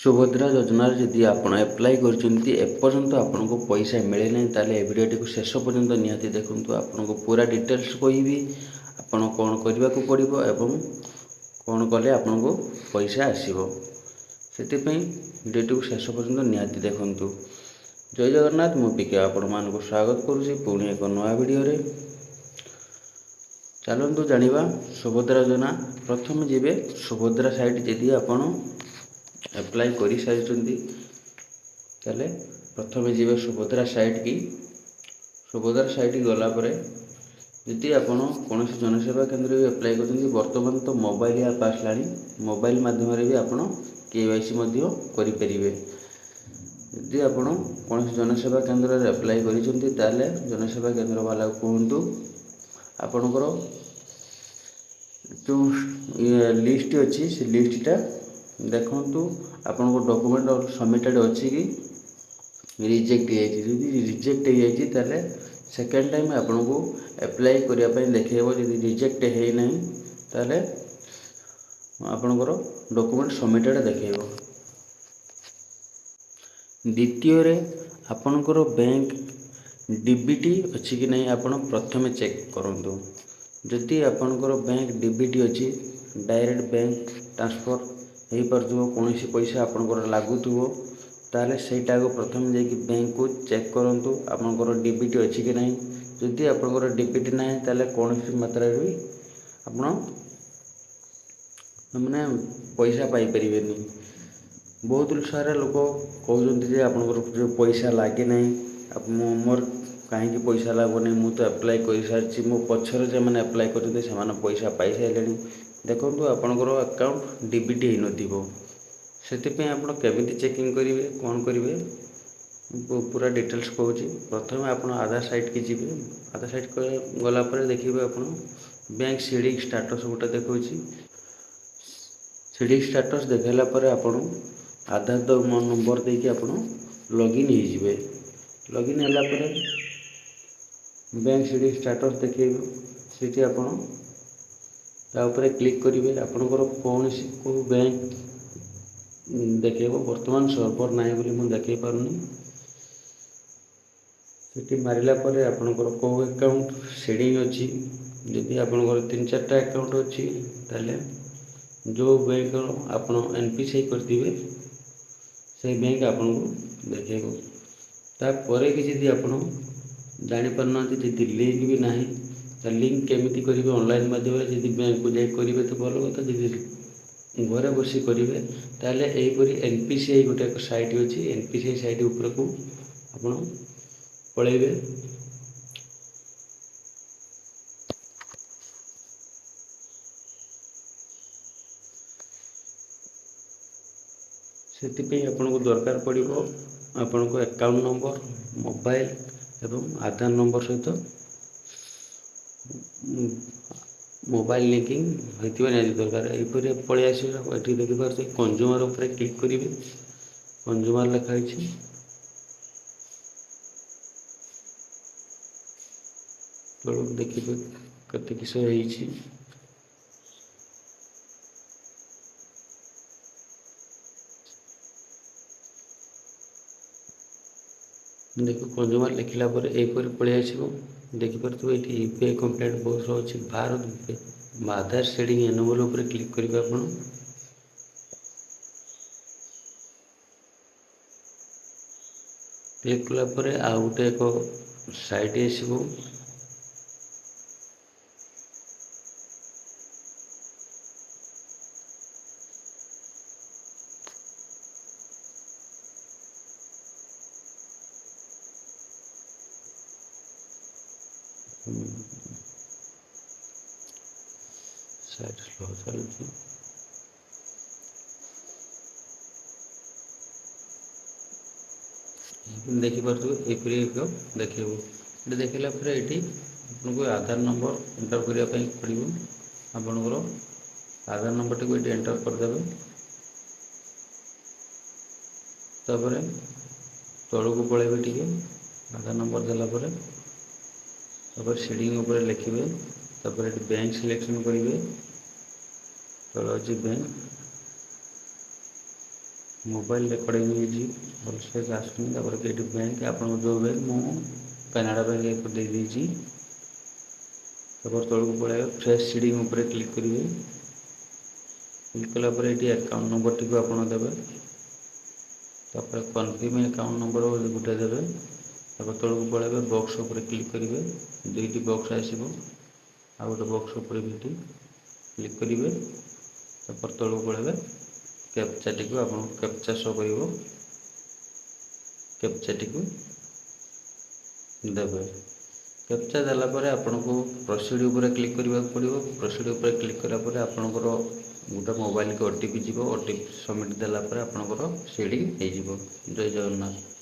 ସୁଭଦ୍ରା ଯୋଜନାରେ ଯଦି ଆପଣ ଆପ୍ଲାଏ କରିଛନ୍ତି ଏପର୍ଯ୍ୟନ୍ତ ଆପଣଙ୍କୁ ପଇସା ମିଳିନାହିଁ ତାହେଲେ ଏ ଭିଡ଼ିଓଟିକୁ ଶେଷ ପର୍ଯ୍ୟନ୍ତ ନିହାତି ଦେଖନ୍ତୁ। ଆପଣଙ୍କୁ ପୁରା ଡିଟେଲ୍ସ କହିବି ଆପଣ କ'ଣ କରିବାକୁ ପଡ଼ିବ ଏବଂ କ'ଣ କଲେ ଆପଣଙ୍କୁ ପଇସା ଆସିବ। ସେଥିପାଇଁ ଭିଡ଼ିଓଟିକୁ ଶେଷ ପର୍ଯ୍ୟନ୍ତ ନିହାତି ଦେଖନ୍ତୁ। ଜୟ ଜଗନ୍ନାଥ। ମୁଁ ପିକେ ଆପଣମାନଙ୍କୁ ସ୍ୱାଗତ କରୁଛି ପୁଣି ଏକ ନୂଆ ଭିଡ଼ିଓରେ। ଚାଲନ୍ତୁ ଜାଣିବା ସୁଭଦ୍ରା ଯୋଜନା। ପ୍ରଥମେ ଯିବେ ସୁଭଦ୍ରା ସାଇଟ୍। ଯଦି ଆପଣ ଆପ୍ଲାଏ କରିସାରିଛନ୍ତି ତାହେଲେ ପ୍ରଥମେ ଯିବେ ସୁଭଦ୍ରା ସାଇଟ୍ କି। ସୁଭଦ୍ରା ସାଇଟ୍ ଗଲା ପରେ ଯଦି ଆପଣ କୌଣସି ଜନସେବା କେନ୍ଦ୍ରରେ ଆପ୍ଲାଏ କରିଛନ୍ତି, ବର୍ତ୍ତମାନ ତ ମୋବାଇଲ ଆପ୍ ଆସିଲାଣି, ମୋବାଇଲ ମାଧ୍ୟମରେ ବି ଆପଣ KYC ମଧ୍ୟ କରିପାରିବେ। ଯଦି ଆପଣ କୌଣସି ଜନସେବା କେନ୍ଦ୍ରରେ ଆପ୍ଲାଏ କରିଛନ୍ତି ତାହେଲେ ଜନସେବା କେନ୍ଦ୍ର ବାଲାକୁ କୁହନ୍ତୁ ଆପଣଙ୍କର ଯେଉଁ ଲିଷ୍ଟ ଅଛି ସେ ଲିଷ୍ଟଟା ଦେଖନ୍ତୁ ଆପଣଙ୍କ ଡକୁମେଣ୍ଟ ସବମିଟେଡ଼ ଅଛି କି ରିଜେକ୍ଟ ହେଇଯାଇଛି। ଯଦି ରିଜେକ୍ଟ ହେଇଯାଇଛି ତାହେଲେ ସେକେଣ୍ଡ ଟାଇମ୍ ଆପଣଙ୍କୁ ଆପ୍ଲାଏ କରିବା ପାଇଁ ଦେଖାଇବ। ଯଦି ରିଜେକ୍ଟ ହେଇନାହିଁ ତାହେଲେ ଆପଣଙ୍କର ଡକୁମେଣ୍ଟ ସବମିଟେଡ଼ ଦେଖାଇବ। ଦ୍ୱିତୀୟରେ ଆପଣଙ୍କର ବ୍ୟାଙ୍କ DBT ଅଛି କି ନାହିଁ ଆପଣ ପ୍ରଥମେ ଚେକ୍ କରନ୍ତୁ। ଯଦି ଆପଣଙ୍କର ବ୍ୟାଙ୍କ DBT ଅଛି, ଡାଇରେକ୍ଟ ବ୍ୟାଙ୍କ ଟ୍ରାନ୍ସଫର୍ ହେଇପାରୁଥିବ, କୌଣସି ପଇସା ଆପଣଙ୍କର ଲାଗୁଥିବ, ତାହେଲେ ସେଇଟାକୁ ପ୍ରଥମେ ଯାଇକି ବ୍ୟାଙ୍କକୁ ଚେକ୍ କରନ୍ତୁ ଆପଣଙ୍କର DBT ଅଛି କି ନାହିଁ। ଯଦି ଆପଣଙ୍କର DBT ନାହିଁ ତାହେଲେ କୌଣସି ମାତ୍ରାରେ ବି ଆପଣ ପଇସା ପାଇପାରିବେନି। ବହୁତ ସାରା ଲୋକ କହୁଛନ୍ତି ଯେ ଆପଣଙ୍କର ଯେଉଁ ପଇସା ଲାଗେ ନାହିଁ, ମୋର କାହିଁକି ପଇସା ଲାଗୁନି, ମୁଁ ତ ଆପ୍ଲାଏ କରିସାରିଛି, ମୋ ପଛରେ ସେମାନେ ଆପ୍ଲାଏ କରିଛନ୍ତି ସେମାନେ ପଇସା ପାଇସାରିଲେଣି। ଦେଖନ୍ତୁ ଆପଣଙ୍କର ଆକାଉଣ୍ଟ DBT ହେଇନଥିବ। ସେଥିପାଇଁ ଆପଣ କେମିତି ଚେକିଂ କରିବେ, କ'ଣ କରିବେ, ପୁରା ଡିଟେଲ୍ସ କହୁଛି। ପ୍ରଥମେ ଆପଣ ଆଧାର ସାଇଟ୍କି ଯିବେ। ଆଧାର ସାଇଟ୍ ଗଲା ପରେ ଦେଖିବେ ଆପଣ ବ୍ୟାଙ୍କ ସିଡ଼ିଂ ଷ୍ଟାଟସ୍ ଗୋଟେ ଦେଖାଉଛି। ସିଡ଼ିଂ ଷ୍ଟାଟସ୍ ଦେଖାଇଲା ପରେ ଆପଣ ଆଧାର ନମ୍ବର ଦେଇକି ଆପଣ ଲଗ୍ଇନ୍ ହେଇଯିବେ। ଲଗ୍ଇନ୍ ହେଲା ପରେ ବ୍ୟାଙ୍କ ସିଡ଼ିଂ ଷ୍ଟାଟସ୍ ଦେଖାଇବ। ସେଠି ଆପଣ ତା ଉପରେ କ୍ଲିକ୍ କରିବେ। ଆପଣଙ୍କର କେଉଁ ବ୍ୟାଙ୍କ ଦେଖାଇବ। ବର୍ତ୍ତମାନ ସର୍ଭର ନାହିଁ ବୋଲି ମୁଁ ଦେଖାଇ ପାରୁନି। ସେଠି ମାରିଲା ପରେ ଆପଣଙ୍କର କେଉଁ ଆକାଉଣ୍ଟ ସିଡ଼ିଂ ଅଛି। ଯଦି ଆପଣଙ୍କର 3-4ଟା ଆକାଉଣ୍ଟ ଅଛି ତାହେଲେ ଯେଉଁ ବ୍ୟାଙ୍କର ଆପଣ NPCI କରିଥିବେ ସେଇ ବ୍ୟାଙ୍କ ଆପଣଙ୍କୁ ଦେଖାଇବ। ତାପରେ କି ଯଦି ଆପଣ ଜାଣିପାରୁନାହାନ୍ତି, ଯଦି ଲିଙ୍କ ବି ନାହିଁ, ତାହେଲେ ଲିଙ୍କ କେମିତି କରିବେ ଅନଲାଇନ୍ ମାଧ୍ୟମରେ, ଯଦି ବ୍ୟାଙ୍କକୁ ଯାଇ କରିବେ ତ ଭଲ କଥା, ଯଦି ଘରେ ବସି କରିବେ ତାହେଲେ ଏହିପରି NPCI ଗୋଟେ ଏକ ସାଇଟ୍ ଅଛି, NPCI ସାଇଟ୍ ଉପରକୁ ଆପଣ ପଳାଇବେ। ସେଥିପାଇଁ ଆପଣଙ୍କୁ ଦରକାର ପଡ଼ିବ ଆପଣଙ୍କ ଆକାଉଣ୍ଟ ନମ୍ବର, ମୋବାଇଲ ଏବଂ ଆଧାର ନମ୍ବର ସହିତ ମୋବାଇଲ ଲିଙ୍କିଂ ହୋଇଥିବା ନିହାତି ଦରକାର। ଏହିପରି ପଳେଇ ଆସିବେ। ଏଠି ଦେଖିପାରୁଥିବେ କନଜ୍ୟୁମର ଉପରେ କ୍ଲିକ୍ କରିବେ। କନଜ୍ୟୁମର ଲେଖା ହେଇଛି। ତଳକୁ ଦେଖିବେ କେତେ କିସ ହେଇଛି। ଦେଖୁ କନଜ୍ୟୁମର ଲେଖିଲା ପରେ ଏହିପରି ପଳେଇ ଆସିବ। ଦେଖିପାରୁଥିବେ ଏଠି UPI କମ୍ପ୍ଲେଣ୍ଟ ବହୁତ ଅଛି। ଭାରତ ଆଧାର ସେଡ଼ିଂ ଏନେବଲ୍ ଉପରେ କ୍ଲିକ୍ କରିବେ ଆପଣ। କ୍ଲିକ୍ କଲା ପରେ ଆଉ ଗୋଟେ ଏକ ସାଇଟ୍ ଆସିବ। ସାଇଟ୍ ସ୍ଲୋ ଚାଲୁଛି। ଦେଖିପାରୁଥିବେ ଏହିପରି ଏକ ଦେଖେଇବ। ଏଠି ଦେଖିଲା ପରେ ଏଠି ଆପଣଙ୍କୁ ଆଧାର ନମ୍ବର ଏଣ୍ଟର କରିବା ପାଇଁ ପଡ଼ିବ। ଆପଣଙ୍କର ଆଧାର ନମ୍ବରଟିକୁ ଏଠି ଏଣ୍ଟର କରିଦେବେ। ତାପରେ ତଳକୁ ପଳାଇବେ ଟିକେ। ଆଧାର ନମ୍ବର ଦେଲା ପରେ ତାପରେ ସେଡ଼ିଂ ଉପରେ ଲେଖିବେ। ତାପରେ ଏଠି ବ୍ୟାଙ୍କ ସିଲେକ୍ସନ୍ କରିବେ। ତଳେ ଅଛି ବ୍ୟାଙ୍କ। ମୋବାଇଲ ରେକର୍ଡ଼ିଂ ହେଇଛି ଭଲସେ ଆସୁନି। ତାପରେ ଏଇଠି ବ୍ୟାଙ୍କ, ଆପଣଙ୍କ ଯେଉଁ ବ୍ୟାଙ୍କ, ମୁଁ କାନାଡ଼ା ବ୍ୟାଙ୍କ ଦେଇଦେଇଛି। ତାପରେ ତଳକୁ ପଳାଇବେ, ଫ୍ରେଶ୍ ସିଡ଼ିଂ ଉପରେ କ୍ଲିକ୍ କରିବେ। କ୍ଲିକ୍ କଲା ପରେ ଏଠି ଆକାଉଣ୍ଟ ନମ୍ବରଟିକୁ ଆପଣ ଦେବେ। ତାପରେ କନଫର୍ମ ଆକାଉଣ୍ଟ ନମ୍ବର ଗୋଟେ ଦେବେ। ତାପରେ ତଳକୁ ପଳାଇବେ, ବକ୍ସ ଉପରେ କ୍ଲିକ୍ କରିବେ। ଦୁଇଟି ବକ୍ସ ଆସିବ, ଆଉ ଗୋଟେ ବକ୍ସ ଉପରେ ଏଠି କ୍ଲିକ୍ କରିବେ। ତାପରେ ତଳକୁ ପଳାଇବେ, କ୍ୟାପଚାଟିକୁ ଆପଣଙ୍କୁ କ୍ୟାପଚା ଶୋ କରିବ, କ୍ୟାପଚାଟିକୁ ଦେବେ। କ୍ୟାପଚା ଦେଲା ପରେ ଆପଣଙ୍କୁ ପ୍ରୋସିଡ୍ ଉପରେ କ୍ଲିକ୍ କରିବାକୁ ପଡ଼ିବ। ପ୍ରୋସିଡ୍ ଉପରେ କ୍ଲିକ୍ କଲା ପରେ ଆପଣଙ୍କର ଗୋଟେ ମୋବାଇଲକୁ OTP ଯିବ। OTP ସବମିଟ୍ ଦେଲା ପରେ ଆପଣଙ୍କର ସିଡ଼ି ହେଇଯିବ। ଜୟ ଜଗନ୍ନାଥ।